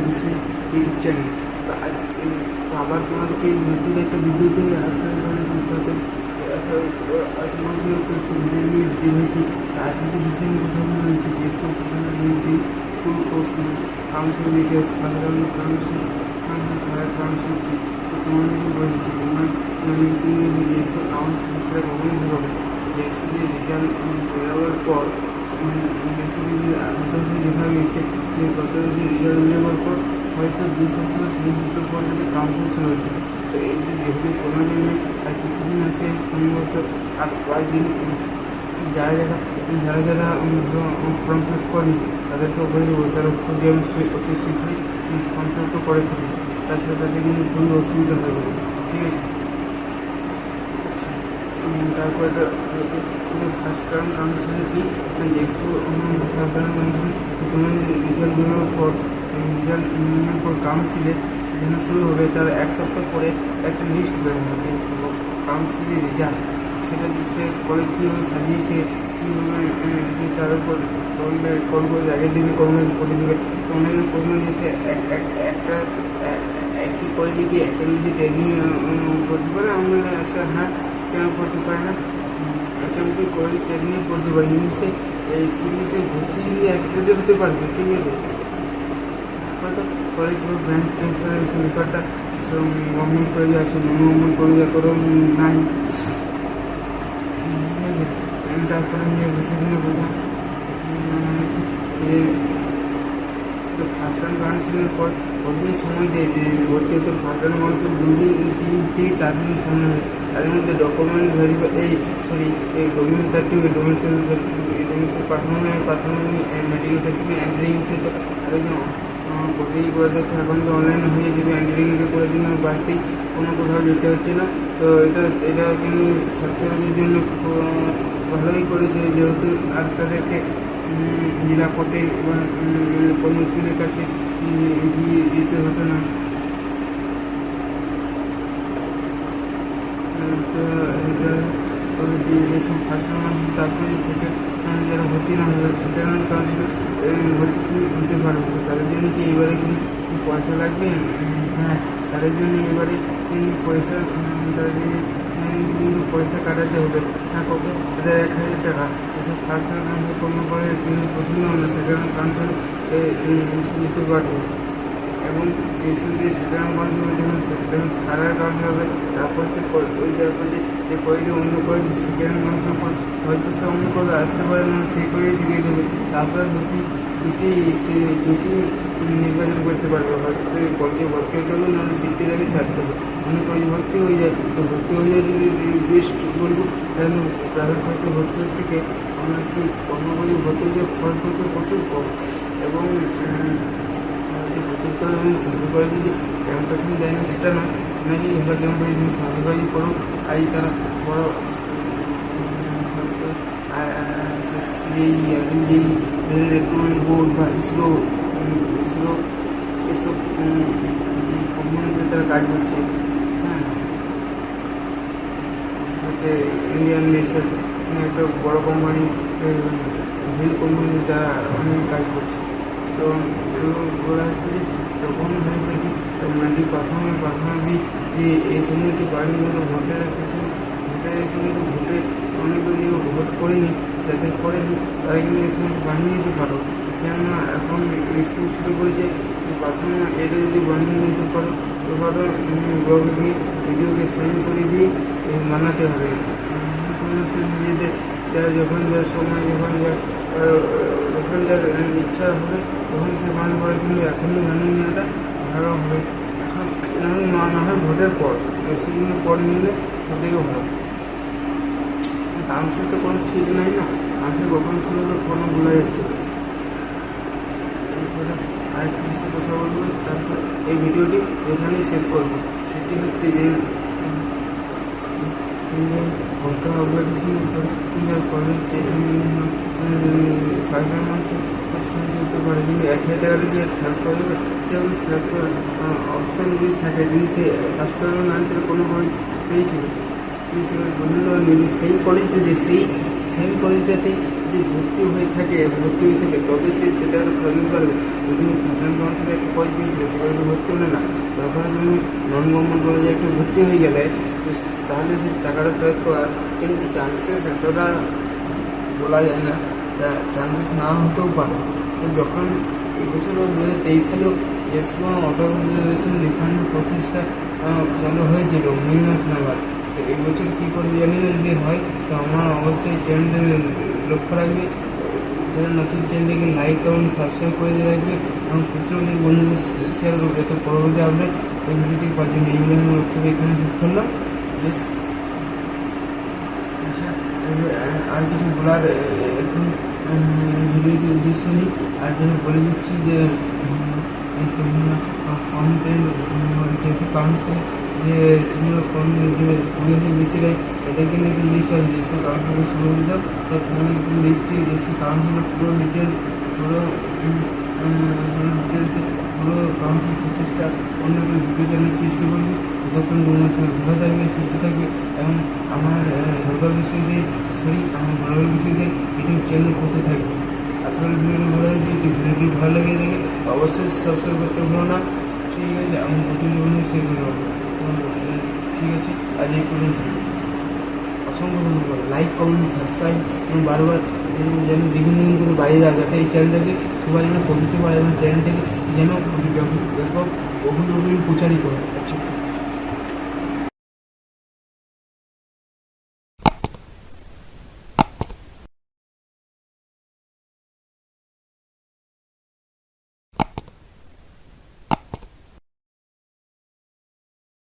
বিষয় YouTube channel. তো আবার তোমাদেরকে নতুন একটা ভিডিওতে আসার তাদের আশেপাশে তো সেই ভিডিও নিয়ে হাজির হয়েছি। আজকে যে বিষয় নিয়ে কথা বলা হয়েছে যে সব full course council details council council কি তো তোমাদেরকে বলেছি তোমরা যেসব কাউন্সিল সেটা কখনই হবে যেসব রেজাল্ট বেরোবার পর দেখা গেছে যে গত রেজাল্ট বেরোবার পর হয়তো 2 সপ্তাহ 3 সপ্তাহ পর যদি কাউন্সিল হয়েছে। তো এই যে যেহেতু কোনো নেই আর কিছুদিন আছে সম্ভবত আর কয়েকদিন যারা যারা ফর্ম ফিল করেনি তাদেরকে করে দেবো, তারা খুবই আমি অতি শীঘ্রই ফর্ম ফিল করে ফেলি, তাছাড়া তাদের কিন্তু খুবই অসুবিধা হয়ে যাবে। ঠিক আছে, তারপরে ফার্স্ট টার্ম কাউন্সিলে কি যেসব সাধারণ মানুষ তোমার রেজাল্ট বেরোনোর পর কাউন্সিলে যেন শুরু হবে তার 1 সপ্তাহ পরে একটা লিস্ট বেরোবে কাউন্সিলের রেজাল্ট, সেটা সে করে কীভাবে সাজিয়েছে কীভাবে সে তার উপর কল করে জায়গায় দেবে কর্মে করে দেবে। অনেকের প্রশ্ন যে সে একটা একই করে যদি একটা বেশি ট্রেনিং করতে পারে আমরা আচ্ছা হ্যাঁ কেন করতে পারে না, একটা বেশি করে ট্রেনিং করতে পারে কিন্তু সে জিনিসে ভর্তি যদি অ্যাক্টিভিটি হতে পারবে। ঠিক আছে, হয়তো কলেজ ব্যাংক ট্রান্সফারের ব্যাপারটা গভর্নমেন্ট কলেজে আছে, গভর্নমেন্ট কলেজে কোনো নাই। ঠিক আছে, তারপরে নিয়ে বেশি দিনের কথা যে ফার্স্ট টাইম কাউন্সিলের পর কতদিন সময় দেয় যে ভর্তি হতে ফার্স্ট টাইম কাউন্সিল 2 দিন 3 থেকে 4 দিন সময় হয়। তার মধ্যে ডকুমেন্ট ভেরিফাই এই গভর্নমেন্ট সার্টিফিকেট ডোমেস্টিক পাঠানো মেডিকেল সার্টিফিকেট অ্যান্ড্রিং তো আরেকজন করতেই করে যাচ্ছে। এখন তো অনলাইন হয়ে যদি অ্যান্ড্রিংটা করে দিন বাড়িতেই কোনো কোথাও যেতে হচ্ছে না। তো এটা কিন্তু ছাত্রছাত্রীদের জন্য ভালোই করেছে, যেহেতু আর তাদেরকে জেলা কোর্টে বা কোনো উকিলের কাছে গিয়ে যেতে হতো না। তো যেসব ফার্স্ট মানুষ তারপরে সেকেন্ড যারা ভর্তি না হবে সেকেন্ড কাউন্সিলে ভর্তি হতে পারবে। তো তাদের জন্য কি এবারে কিন্তু পয়সা লাগবে? হ্যাঁ, তাদের জন্য এবারে কিন্তু পয়সা কিন্তু পয়সা কাটাতে হবে। হ্যাঁ, কত? তাদের 1000 টাকা। এসব ফার্স্ট কাউন্সিল কোনো করে তিনি পছন্দ হবে না সেকেন্ড কাউন্সিল নিতে পারবে। এবং এসব দিয়ে সেকেন্ড কাউন্সিল যখন সারার কাউন্সিল হবে তারপর সে ওই তারপরে যে কয়েকটি অন্য কয়েকটি সেকেন্ড কাউন্সিল পর হয়তো সে অন্য করে আসতে পারে না, সেই করে দিয়ে দেবে। তারপরে দুটি নির্বাচন করতে পারবে, হয়তো কলেজে ভর্তি হতে হবে নাহলে সিটটি তাকে ছাড়তে হবে। অনেক কলেজে ভর্তি হয়ে যায়, তো ভর্তি হয়ে যায় বেস্ট বলবো। কেন প্রাইভেট কলেজে ভর্তি হওয়ার থেকে আমরা একটু অন্য কলেজে ভর্তি হয়ে যায় খরচ করতে প্রচুর কম এবং প্রচুর কম। এবং সরকারি কলেজে যে ক্যাম্পাসিং দেয় না সেটা নয়, নাকি এবার ক্যাম্পাস সরকারি কলেজে পড়ো আর তারা বড় যেই রেকমেন্ড বোর্ড বা ইসরো এসব কোম্পানিতে তারা কাজ করছে। হ্যাঁ, ইসরোতে ইন্ডিয়ান রিসার্চ একটা বড় কোম্পানি হিল কোম্পানি তারা অনেক কাজ করছে। তো বলা হচ্ছে যে যখন দেখি মাল্টি পারফর্মার যে এই সময়টি বাড়ির মতো ভোটের সময় ভোটে অনেকে যে ভোট করেনি যাদের করেনি তারা কিন্তু এই সময়টি বানিয়ে নিতে পারো। কেননা এখন স্কুল শুরু করেছে পারফর্মার, এটা যদি বানিয়ে নিতে পারো তো পারো ব্লগে গিয়ে ভিডিওকে সাইন করে দিয়ে বানাতে হবে। নিজেদের যখন যার সময় যখন যার ইচ্ছা হবে তখন সে বানাতে পারে, কিন্তু এখনই বানিয়ে নেওয়াটা ভালো হবে। এখন না হয় ভোটের পর সেদিন পর নিলে ওদেরও ভালো। কাউন্সিল তো কোনো ঠিক নাই না, আমি কখন ছিল তো কোনো ভুলে যাচ্ছে। আরেকটি বিষয়ে কথা বলবো, তারপর এই ভিডিওটি এখানেই শেষ করবো। সেটি হচ্ছে যে ভোটার অবজারভেশন ফাইনাল মানুষ করতে পারে, কিন্তু 1000 টাকাটা যে ফ্ল্যাট করা যাবে সেরকম ফ্ল্যাট করার অপশান যদি থাকে, যদি সে ফার্স্ট টাইম আনসার কোনোভাবে পেয়েছিল বলল যদি সেই কলেজটাতে সেই সেম কলেজটাতে যদি ভর্তি হয়ে থাকে তবে সে সেটা প্রয়োজন পারবে। যদি সাধারণ মানুষের একটা কলেজ পেয়েছিল সেখানে ভর্তি হলে না, তারপরে তুমি নন গভর্নমেন্ট কলেজে একটা ভর্তি হয়ে গেলে তাহলে সেই টাকাটা প্রয়োগ করার কিন্তু চান্সেস এতটা বলা যায় না, চান্সেস না হতেও পারে। তো যখন এবছরও 2023 সালেও যে সময় অটো রিজার্ভেশন রিফান্ড প্রসেসটা চালু হয়েছিল মে মাস নাগাদ, তো এই বছর কী করে জানি না, যদি হয় তো আমার অবশ্যই চ্যানেলটা লক্ষ্য রাখবে, যারা নতুন চ্যানেলটাকে লাইক এবং সাবস্ক্রাইব করে দিয়ে রাখবে এবং খুচরোদের বন্ধুদের শেয়ার করবে, যাতে পরবর্তী আপডেট এই ভিডিওটি পাওয়ার জন্য এইগুলো আমি বক্তব্য এখানে শেষ করলাম। বেশ, আর কিছু বলার এখন ভিডিওতে উদ্দেশ্য নেই, আর জন্য বলে দিচ্ছি যে তোমরা কন্টেন্ট কাউন্সিল যে তোমরা কোন কুড়িতে বেশি দেয় এটাকে নিয়ে একটা লিস্ট আছে যেসব কাউন্সিলের শুরু হয়ে দাও, তো তোমার একটু লিস্টে যেসব কাউন্সিলের পুরো ডিটেলস পুরো কাউন্সিল প্রসেসটা অন্য একটা ভিডিও জানার চেষ্টা করবে। যতক্ষণ তোমার সঙ্গে ভালো থাকবে, সুস্থ থাকবে এবং আমার ঘরোয়া বিষয়দের ইউটিউব চ্যানেল বসে থাকবে। আসলে ভিডিওটি ভালো হয়েছে, যদি ভিডিওটি ভালো লেগে থাকে অবশ্যই সাবস্ক্রাইব করতে ভুলো না। ঠিক আছে, আমি প্রচুর জীবনে শেয়ার করে দেবো। ঠিক আছে, আজ এই পর্যন্ত। অসংখ্য ধন্যবাদ। লাইক, কমেন্ট, সাবস্ক্রাইব এবং বারবার যেন বিভিন্ন করে বাড়িয়ে দেওয়া, যাতে এই চ্যানেলটাকে সবাই যেন পৌঁছতে পারে এবং চ্যানেলটাকে যেন ব্যাপক বহুল প্রচারিত হয়।